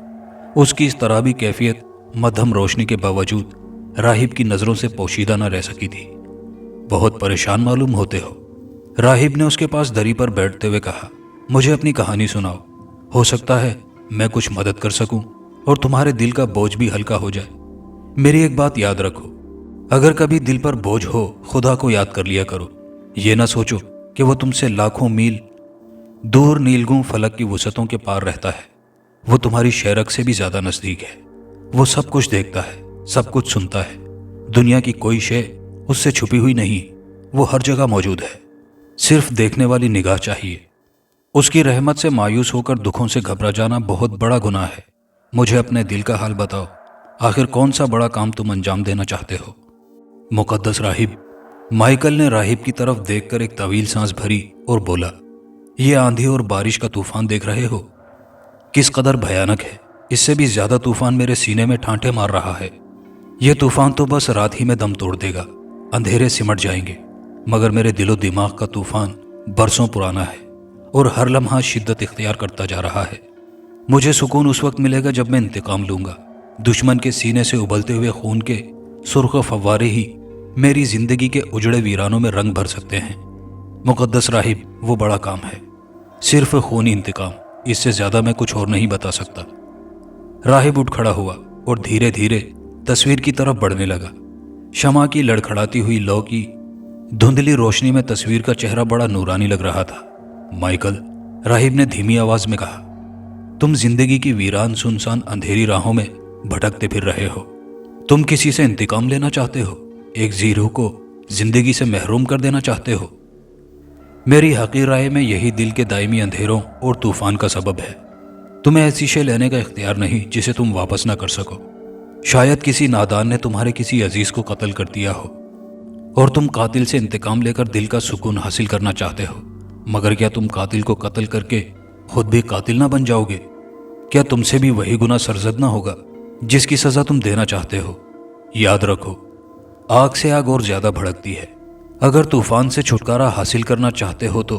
उसकी इस तरह कैफियत मध्यम रोशनी के बावजूद राहिब की नज़रों से पोशीदा न रह सकी थी। बहुत परेशान मालूम होते हो, राहिब ने उसके पास दरी पर बैठते हुए कहा। मुझे अपनी कहानी सुनाओ, हो सकता है मैं कुछ मदद कर सकूं और तुम्हारे दिल का बोझ भी हल्का हो जाए। मेरी एक बात याद रखो, अगर कभी दिल पर बोझ हो, खुदा को याद कर लिया करो। ये ना सोचो कि वो तुमसे लाखों मील दूर नीलगुं फलक की वसअतों के पार रहता है। वो तुम्हारी शेरक से भी ज्यादा नजदीक है। वो सब कुछ देखता है, सब कुछ सुनता है। दुनिया की कोई शे उससे छुपी हुई नहीं, वो हर जगह मौजूद है। सिर्फ देखने वाली निगाह चाहिए। उसकी रहमत से मायूस होकर दुखों से घबरा जाना बहुत बड़ा गुनाह है। मुझे अपने दिल का हाल बताओ, आखिर कौन सा बड़ा काम तुम अंजाम देना चाहते हो? मुकद्दस राहिब, माइकल ने राहिब की तरफ देखकर एक तवील सांस भरी और बोला, ये आंधी और बारिश का तूफान देख रहे हो, किस कदर भयानक है। इससे भी ज्यादा तूफान मेरे सीने में ठांठे मार रहा है। यह तूफान तो बस रात ही में दम तोड़ देगा, अंधेरे सिमट जाएंगे, मगर मेरे दिलो दिमाग का तूफान बरसों पुराना है और हर लम्हा शिद्दत इख्तियार करता जा रहा है। मुझे सुकून उस वक्त मिलेगा जब मैं इंतकाम लूंगा। दुश्मन के सीने से उबलते हुए खून के सुर्ख फव्वारे ही मेरी जिंदगी के उजड़े वीरानों में रंग भर सकते हैं। मुकद्दस राहिब, वो बड़ा काम है, सिर्फ खूनी इंतकाम, इससे ज्यादा मैं कुछ और नहीं बता सकता। राहिब उठ खड़ा हुआ और धीरे धीरे तस्वीर की तरफ बढ़ने लगा। शमा की लड़खड़ाती हुई लौ की धुंधली रोशनी में तस्वीर का चेहरा बड़ा नूरानी लग रहा था। माइकल, राहिब ने धीमी आवाज में कहा, तुम जिंदगी की वीरान सुनसान अंधेरी राहों में भटकते फिर रहे हो। तुम किसी से इंतकाम लेना चाहते हो, एक जीरू को जिंदगी से महरूम कर देना चाहते हो। मेरी हकीर राय में यही दिल के दायमी अंधेरों और तूफान का सबब है। तुम्हें ऐसी शे लेने का इख्तियार नहीं जिसे तुम वापस ना कर सको। शायद किसी नादान ने तुम्हारे किसी अजीज को कत्ल कर दिया हो और तुम कातिल से इंतकाम लेकर दिल का सुकून हासिल करना चाहते हो। मगर क्या तुम कातिल को कत्ल करके खुद भी कातिल ना बन जाओगे? क्या तुमसे भी वही गुनाह सरजद ना होगा जिसकी सजा तुम देना चाहते हो? याद रखो, आग से आग और ज्यादा भड़कती है। अगर तूफान से छुटकारा हासिल करना चाहते हो तो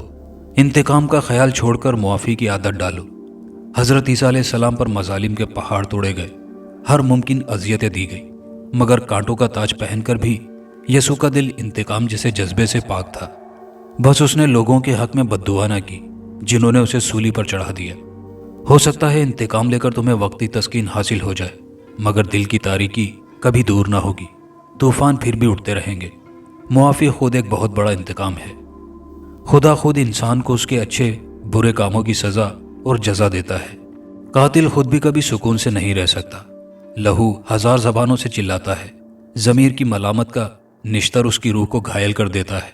इंतकाम का ख्याल छोड़कर मुआफ़ी की आदत डालो। हज़रत ईसा अलैहिस्सलाम पर मजालिम के पहाड़ तोड़े गए, हर मुमकिन अजियतें दी गई, मगर कांटों का ताज पहनकर भी यसू का दिल इंतकाम जैसे जज्बे से पाक था। बस उसने लोगों के हक में बद्दुआ ना की जिन्होंने उसे सूली पर चढ़ा दिया। हो सकता है इंतकाम लेकर तुम्हें वक्ती तस्कीन हासिल हो जाए, मगर दिल की तारीकी कभी दूर ना होगी। तूफान फिर भी उठते रहेंगे। मुआफ़ी खुद एक बहुत बड़ा इंतकाम है। खुदा खुद इंसान को उसके अच्छे बुरे कामों की सज़ा और जज़ा देता है। कातिल खुद भी कभी सुकून से नहीं रह सकता। लहू हजार ज़बानों से चिल्लाता है, ज़मीर की मलामत का निश्तर उसकी रूह को घायल कर देता है।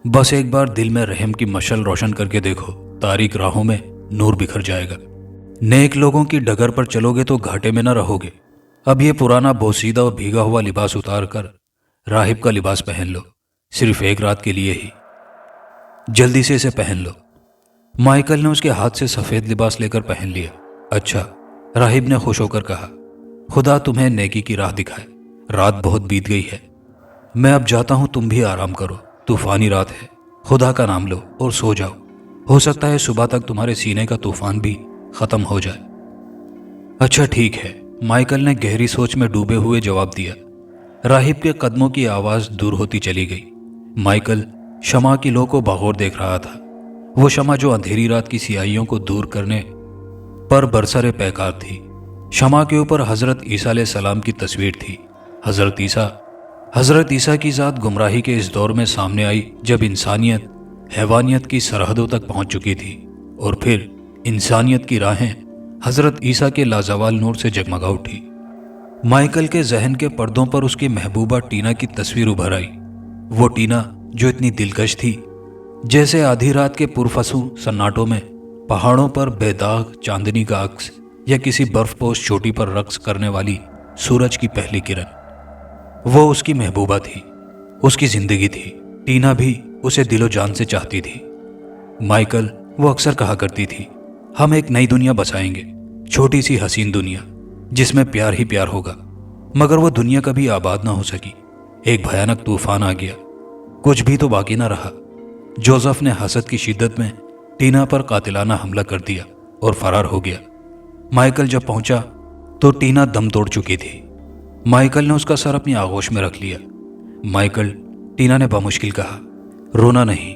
बस एक बार दिल में रहम की मशल रोशन करके देखो, तारीक राहों में नूर बिखर जाएगा। नेक लोगों की डगर पर चलोगे तो घाटे में न रहोगे। अब ये पुराना बोसीदा और भीगा हुआ लिबास उतार कर राहिब का लिबास पहन लो, सिर्फ एक रात के लिए ही। जल्दी से इसे पहन लो। माइकल ने उसके हाथ से सफेद लिबास लेकर पहन लिया। अच्छा, राहिब ने खुश होकर कहा, खुदा तुम्हें नेकी की राह दिखाए। रात बहुत बीत गई है, मैं अब जाता हूं, तुम भी आराम करो। तूफानी रात है, खुदा का नाम लो और सो जाओ। हो सकता है सुबह तक तुम्हारे सीने का तूफान भी खत्म हो जाए। अच्छा ठीक है, माइकल ने गहरी सोच में डूबे हुए जवाब दिया। राहिब के कदमों की आवाज दूर होती चली गई। माइकल शमा की लो को बगौर देख रहा था। वो शमा जो अंधेरी रात की सियाहियों को दूर करने पर बरसरे पैकार थी। शमा के ऊपर हजरत ईसा अलैहिस्सलाम की तस्वीर थी। हजरत ईसा की ज़ात गुमराही के इस दौर में सामने आई जब इंसानियत हैवानियत की सरहदों तक पहुंच चुकी थी, और फिर इंसानियत की राहें हजरत ईसा के लाजवाल नूर से जगमगा उठी। माइकल के जहन के पर्दों पर उसकी महबूबा टीना की तस्वीर उभर आई। वो टीना जो इतनी दिलकश थी जैसे आधी रात के पुरफसू सन्नाटों में पहाड़ों पर बेदाग चांदनी का अक्स یا کسی برف پوش چوٹی پر رقص کرنے والی سورج کی پہلی کرن۔ وہ اس کی محبوبہ تھی، اس کی زندگی تھی۔ ٹینا بھی اسے دل و جان سے چاہتی تھی۔ مائیکل، وہ اکثر کہا کرتی تھی، ہم ایک نئی دنیا بسائیں گے، چھوٹی سی حسین دنیا جس میں پیار ہی پیار ہوگا۔ مگر وہ دنیا کبھی آباد نہ ہو سکی۔ ایک بھیانک طوفان آ گیا، کچھ بھی تو باقی نہ رہا۔ جوزف نے حسد کی شدت میں ٹینا پر قاتلانہ حملہ کر دیا اور فرار ہو گیا۔ مائیکل جب پہنچا تو ٹینا دم توڑ چکی تھی۔ مائیکل نے اس کا سر اپنی آغوش میں رکھ لیا۔ مائیکل، ٹینا نے بمشکل کہا، رونا نہیں،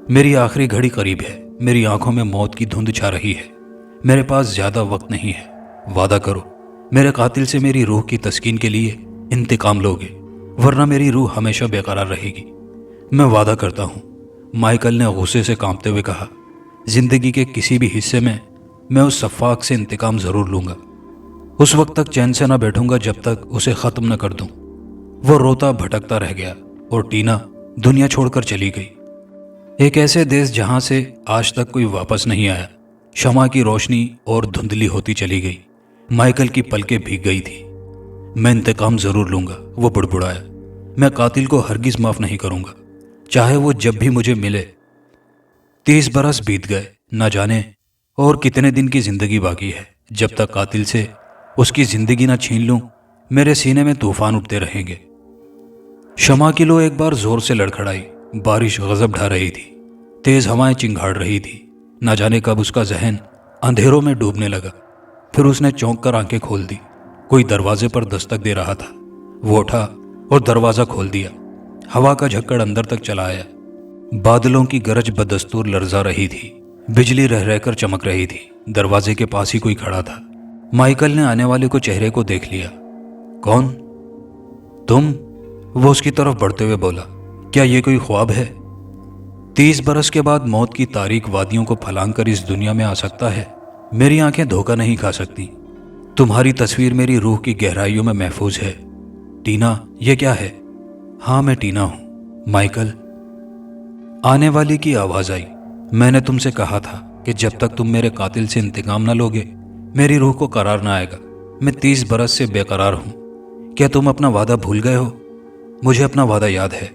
میری آخری گھڑی قریب ہے، میری آنکھوں میں موت کی دھند چھا رہی ہے، میرے پاس زیادہ وقت نہیں ہے۔ وعدہ کرو، میرے قاتل سے میری روح کی تسکین کے لیے انتقام لوگے، ورنہ میری روح ہمیشہ بے قرار رہے گی۔ میں وعدہ کرتا ہوں، مائیکل نے غصے سے کانپتے ہوئے کہا، زندگی کے کسی بھی حصے میں اس سفاک سے انتقام ضرور لوں گا۔ اس وقت تک چین سے نہ بیٹھوں گا جب تک اسے ختم نہ کر دوں۔ وہ روتا بھٹکتا رہ گیا اور ٹینا دنیا چھوڑ کر چلی گئی، ایک ایسے دیس جہاں سے آج تک کوئی واپس نہیں آیا۔ شمع کی روشنی اور دھندلی ہوتی چلی گئی۔ مائیکل کی پلکیں بھیگ گئی تھی۔ میں انتقام ضرور لوں گا، وہ بڑبڑایا، میں قاتل کو ہرگز معاف نہیں کروں گا، چاہے وہ جب بھی مجھے ملے۔ 30 برس بیت گئے، نہ جانے اور کتنے دن کی زندگی باقی ہے۔ جب تک قاتل سے اس کی زندگی نہ چھین لوں، میرے سینے میں طوفان اٹھتے رہیں گے۔ شمع کی لو ایک بار زور سے لڑکھڑائی۔ بارش غضب ڈھا رہی تھی، تیز ہوائیں چنگھاڑ رہی تھی۔ نہ جانے کب اس کا ذہن اندھیروں میں ڈوبنے لگا۔ پھر اس نے چونک کر آنکھیں کھول دی۔ کوئی دروازے پر دستک دے رہا تھا۔ وہ اٹھا اور دروازہ کھول دیا۔ ہوا کا جھکڑ اندر تک چلا آیا۔ بادلوں کی گرج بدستور لرزا رہی تھی، بجلی رہ رہ کر چمک رہی تھی۔ دروازے کے پاس ہی کوئی کھڑا تھا۔ مائیکل نے آنے والے کو چہرے کو دیکھ لیا۔ کون؟ تم؟ وہ اس کی طرف بڑھتے ہوئے بولا، کیا یہ کوئی خواب ہے؟ 30 برس کے بعد موت کی تاریک وادیوں کو پھلانگ کر اس دنیا میں آ سکتا ہے؟ میری آنکھیں دھوکہ نہیں کھا سکتی۔ تمہاری تصویر میری روح کی گہرائیوں میں محفوظ ہے۔ ٹینا، یہ کیا ہے؟ ہاں، میں ٹینا ہوں۔ مائیکل، آنے والی کی آواز آئی، میں نے تم سے کہا تھا کہ جب تک تم میرے قاتل سے انتقام نہ لوگے، میری روح کو قرار نہ آئے گا۔ میں 30 برس سے بے قرار ہوں۔ کیا تم اپنا وعدہ بھول گئے ہو؟ مجھے اپنا وعدہ یاد ہے،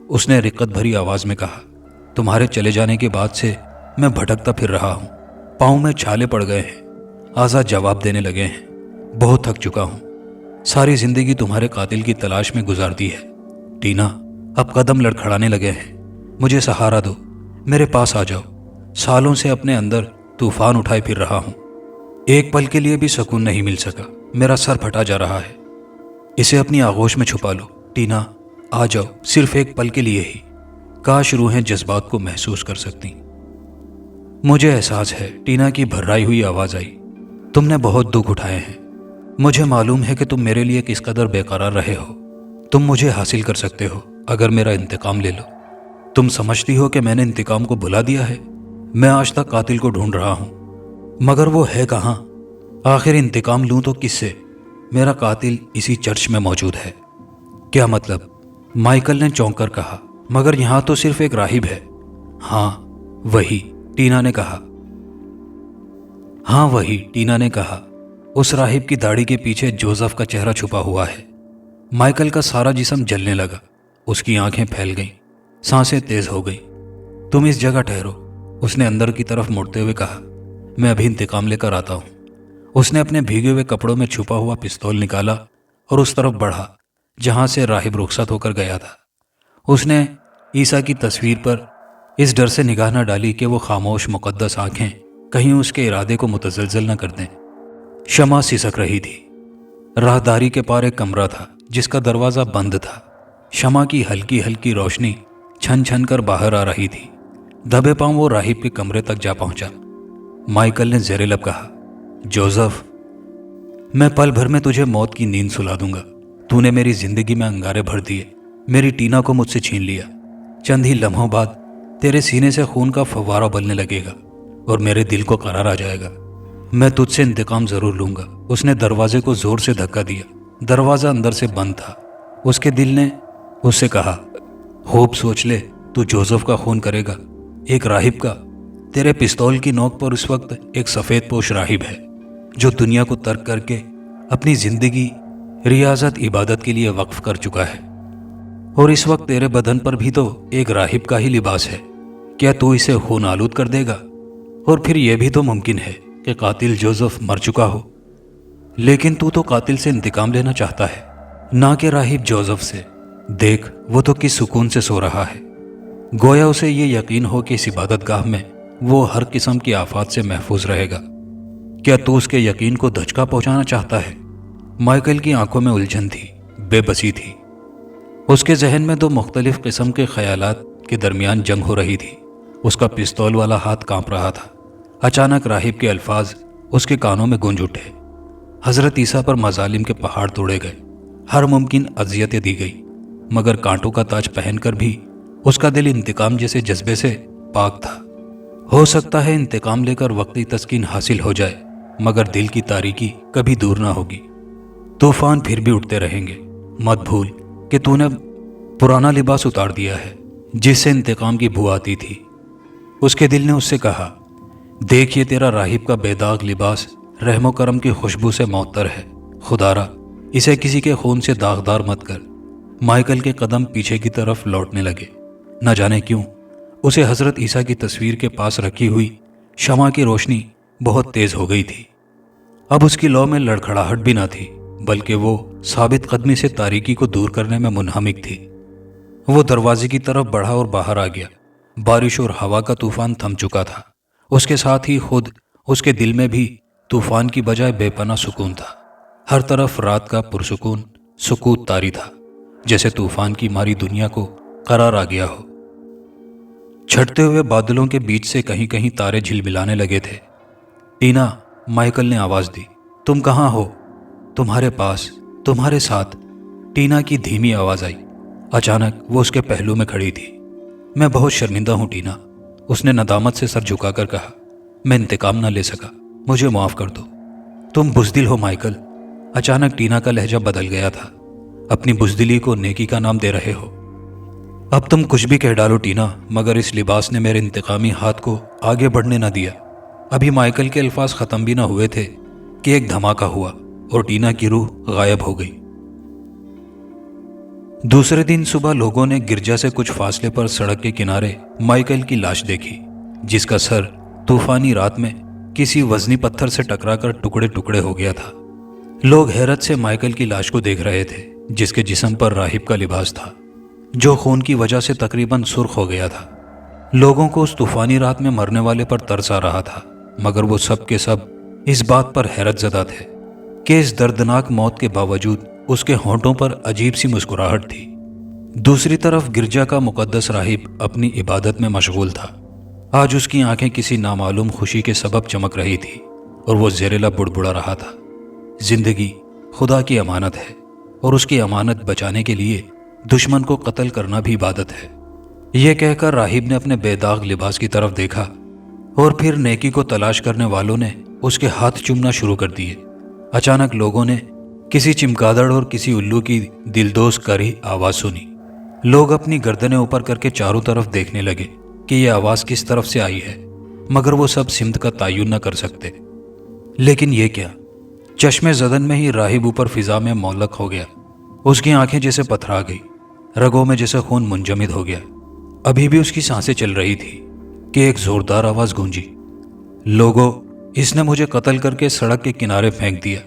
اس نے رقت بھری آواز میں کہا۔ تمہارے چلے جانے کے بعد سے میں بھٹکتا پھر رہا ہوں، پاؤں میں چھالے پڑ گئے ہیں، آزاد جواب دینے لگے ہیں۔ بہت تھک چکا ہوں، ساری زندگی تمہارے قاتل کی تلاش میں گزار دی ہے۔ ٹینا، اب قدم لڑکھڑانے لگے ہیں، مجھے سہارا دو، میرے پاس آ جاؤ۔ سالوں سے اپنے اندر طوفان اٹھائے پھر رہا ہوں، ایک پل کے لیے بھی سکون نہیں مل سکا، میرا سر پھٹا جا رہا ہے۔ اسے اپنی آغوش میں چھپا لو۔ ٹینا، آ جاؤ، صرف ایک پل کے لیے ہی۔ کاش روحیں جذبات کو محسوس کر سکتی۔ مجھے احساس ہے، ٹینا کی بھررائی ہوئی آواز آئی، تم نے بہت دکھ اٹھائے ہیں۔ مجھے معلوم ہے کہ تم میرے لیے کس قدر بے قرار رہے ہو۔ تم مجھے حاصل کر سکتے ہو اگر میرا انتقام لے لو۔ تم سمجھتی ہو کہ میں نے انتقام کو بھلا دیا ہے؟ میں آج تک قاتل کو ڈھونڈ رہا ہوں، مگر وہ ہے کہاں؟ آخر انتقام لوں تو کس سے؟ میرا قاتل اسی چرچ میں موجود ہے۔ کیا مطلب؟ مائیکل نے چونک کر کہا، مگر یہاں تو صرف ایک راہب ہے۔ ہاں وہی، ٹینا نے کہا۔ ہاں وہی، ٹینا نے کہا۔ اس راہب کی داڑھی کے پیچھے جوزف کا چہرہ چھپا ہوا ہے۔ مائیکل کا سارا جسم جلنے لگا، اس کی آنکھیں پھیل گئیں، سانسیں تیز ہو گئیں۔ تم اس جگہ ٹھہرو، اس نے اندر کی طرف مڑتے ہوئے کہا، میں ابھی انتقام لے کر آتا ہوں۔ اس نے اپنے بھیگے ہوئے کپڑوں میں چھپا ہوا پستول نکالا اور اس طرف بڑھا جہاں سے راہب رخصت ہو کر گیا تھا۔ اس نے عیسیٰ کی تصویر پر اس ڈر سے نگاہ نہ ڈالی کہ وہ خاموش مقدس آنکھیں کہیں اس کے ارادے کو متزلزل نہ کر دیں۔ شمع سسک رہی تھی۔ راہداری کے پار ایک کمرہ تھا جس کا دروازہ بند تھا۔ شمع کی ہلکی ہلکی روشنی چھن چھن کر باہر آ رہی تھی۔ دبے پاؤں وہ راہب کے کمرے تک جا پہنچا۔ مائیکل نے زیر لب کہا، جوزف، میں پل بھر میں تجھے موت کی نیند سلا دوں گا۔ تو نے میری زندگی میں انگارے بھر دیے، میری ٹینا کو مجھ سے چھین لیا۔ چند ہی لمحوں بعد تیرے سینے سے خون کا فوارہ بلنے لگے گا اور میرے دل کو قرار آ جائے گا۔ میں تجھ سے انتقام ضرور لوں گا۔ اس نے دروازے کو زور سے دھکا دیا۔ دروازہ اندر سے بند تھا۔ اس کے دل نے اس سے کہا، خوب سوچ لے، تو جوزف کا خون کرے گا، ایک راہب کا۔ تیرے پستول کی نوک پر اس وقت ایک سفید پوش راہب ہے जो दुनिया को तर्क करके अपनी जिंदगी रियाजत इबादत के लिए वक्फ कर चुका है। और इस वक्त तेरे बदन पर भी तो एक राहिब का ही लिबास है। क्या तू इसे खून आलूद कर देगा? और फिर यह भी तो मुमकिन है कि कातिल जोसेफ मर चुका हो, लेकिन तू तो कातिल से इंतकाम लेना चाहता है, ना कि राहिब जोसेफ से। देख, वो तो किस सुकून से सो रहा है। गोया उसे ये यकीन हो कि इस इबादतगाह में वो हर किस्म की आफत से महफूज रहेगा। क्या तू उसके यकीन को धचका पहुंचाना चाहता है? माइकल की आंखों में उलझन थी, बेबसी थी। उसके जहन में दो मुख्तलिफ किस्म के ख्यालात के दरमियान जंग हो रही थी। उसका पिस्तौल वाला हाथ कांप रहा था। अचानक राहिब के अल्फाज उसके कानों में गूंज उठे। हजरत ईसा पर मजालिम के पहाड़ तोड़े गए, हर मुमकिन अजियतें दी गई, मगर कांटों का ताज पहनकर भी उसका दिल इंतकाम जैसे जज्बे से पाक था। हो सकता है इंतकाम लेकर वक्ती तस्कीन हासिल हो जाए, मगर दिल की तारीकी कभी दूर ना होगी। तूफान फिर भी उठते रहेंगे। मत भूल कि तूने पुराना लिबास उतार दिया है जिससे इंतकाम की बू आती थी। उसके दिल ने उससे कहा, देखिए तेरा राहिब का बेदाग लिबास रहमो करम की खुशबू से मौतर है। खुदारा इसे किसी के खून से दागदार मत कर। माइकल के कदम पीछे की तरफ लौटने लगे। न जाने क्यों उसे हजरत ईसा की तस्वीर के पास रखी हुई शमा की रोशनी बहुत तेज हो गई थी। अब उसकी लौ में लड़खड़ाहट भी ना थी, बल्कि वो साबित कदमी से तारीकी को दूर करने में मुनहमिक थी। वो दरवाजे की तरफ बढ़ा और बाहर आ गया। बारिश और हवा का तूफान थम चुका था। उसके साथ ही खुद उसके दिल में भी तूफान की बजाय बेपनाह सुकून था। हर तरफ रात का पुरसुकून सुकूत तारी था, जैसे तूफान की मारी दुनिया को करार आ गया हो। छटते हुए बादलों के बीच से कहीं कहीं तारे झिलमिलाने लगे थे। टीना, माइकल ने आवाज दी, तुम कहाँ हो? तुम्हारे पास, तुम्हारे साथ। टीना की धीमी आवाज आई। अचानक वो उसके पहलू में खड़ी थी। मैं बहुत शर्मिंदा हूं टीना, उसने नदामत से सर झुकाकर कहा। मैं इंतकाम ना ले सका, मुझे माफ कर दो। तुम बुज़दिल हो माइकल। अचानक टीना का लहजा बदल गया था। अपनी बुज़दिली को नेकी का नाम दे रहे हो? अब तुम कुछ भी कह डालो टीना, मगर इस लिबास ने मेरे इंतकामी हाथ को आगे बढ़ने ना दिया। अभी माइकल के अल्फाज खत्म भी ना हुए थे कि एक धमाका हुआ और टीना की रूह गायब हो गई। दूसरे दिन सुबह लोगों ने गिरजा से कुछ फासले पर सड़क के किनारे माइकल की लाश देखी, जिसका सर तूफानी रात में किसी वजनी पत्थर से टकराकर टुकड़े टुकड़े हो गया था। लोग हैरत से माइकल की लाश को देख रहे थे, जिसके जिस्म पर राहिब का लिबास था, जो खून की वजह से तकरीबन सुर्ख हो गया था। लोगों को उस तूफानी रात में मरने वाले पर तरस आ रहा था, मगर वो सब के सब इस बात पर हैरत ज़दा थे कि इस दर्दनाक मौत के बावजूद उसके होंठों पर अजीब सी मुस्कुराहट थी। दूसरी तरफ गिरजा का मुकद्दस राहिब अपनी इबादत में मशगूल था। आज उसकी आंखें किसी नामालूम खुशी के सबब चमक रही थी और वो ज़ेरेला बुड़बुड़ा रहा था। जिंदगी खुदा की अमानत है और उसकी अमानत बचाने के लिए दुश्मन को कत्ल करना भी इबादत है। यह कहकर राहिब ने अपने बेदाग लिबास की तरफ देखा और फिर नेकी को तलाश करने वालों ने उसके हाथ चूमना शुरू कर दिए। अचानक लोगों ने किसी चिमगादड़ और किसी उल्लू की दिलदोज करी आवाज़ सुनी। लोग अपनी गर्दनें ऊपर करके चारों तरफ देखने लगे कि यह आवाज़ किस तरफ से आई है, मगर वो सब सिमत का तयन न कर सकते। लेकिन ये क्या? चश्मे ज़दन में ही राहिब ऊपर फिजा में मौलक हो गया। उसकी आंखें जैसे पथरा गई, रगों में जैसे खून मुंजमिद हो गया। अभी भी उसकी सांसें चल रही थी कि एक जोरदार आवाज़ गूंजी, लोगों, इसने मुझे कत्ल करके सड़क के किनारे फेंक दिया।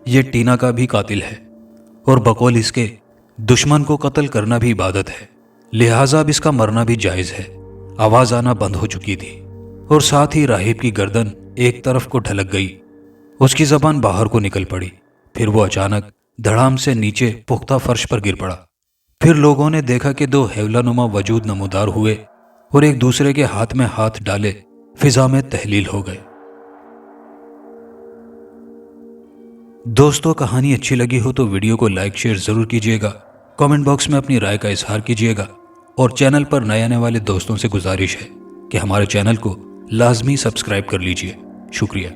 ये टीना का भी कातिल है और बकौल इसके दुश्मन को कत्ल करना भी इबादत है, लिहाजा अब इसका मरना भी जायज़ है। आवाज़ आना बंद हो चुकी थी और साथ ही राहिब की गर्दन एक तरफ को ढलक गई। उसकी जबान बाहर को निकल पड़ी। फिर वो अचानक धड़ाम से नीचे पुख्ता फर्श पर गिर पड़ा। फिर लोगों ने देखा कि दो हेवलानुमा वजूद नमूदार हुए और एक दूसरे के हाथ में हाथ डाले फिजा में तहलील हो गए। दोस्तों, कहानी अच्छी लगी हो तो वीडियो को लाइक शेयर जरूर कीजिएगा। कमेंट बॉक्स में अपनी राय का इजहार कीजिएगा और चैनल पर नए आने वाले दोस्तों से गुजारिश है कि हमारे चैनल को लाजमी सब्सक्राइब कर लीजिए। शुक्रिया।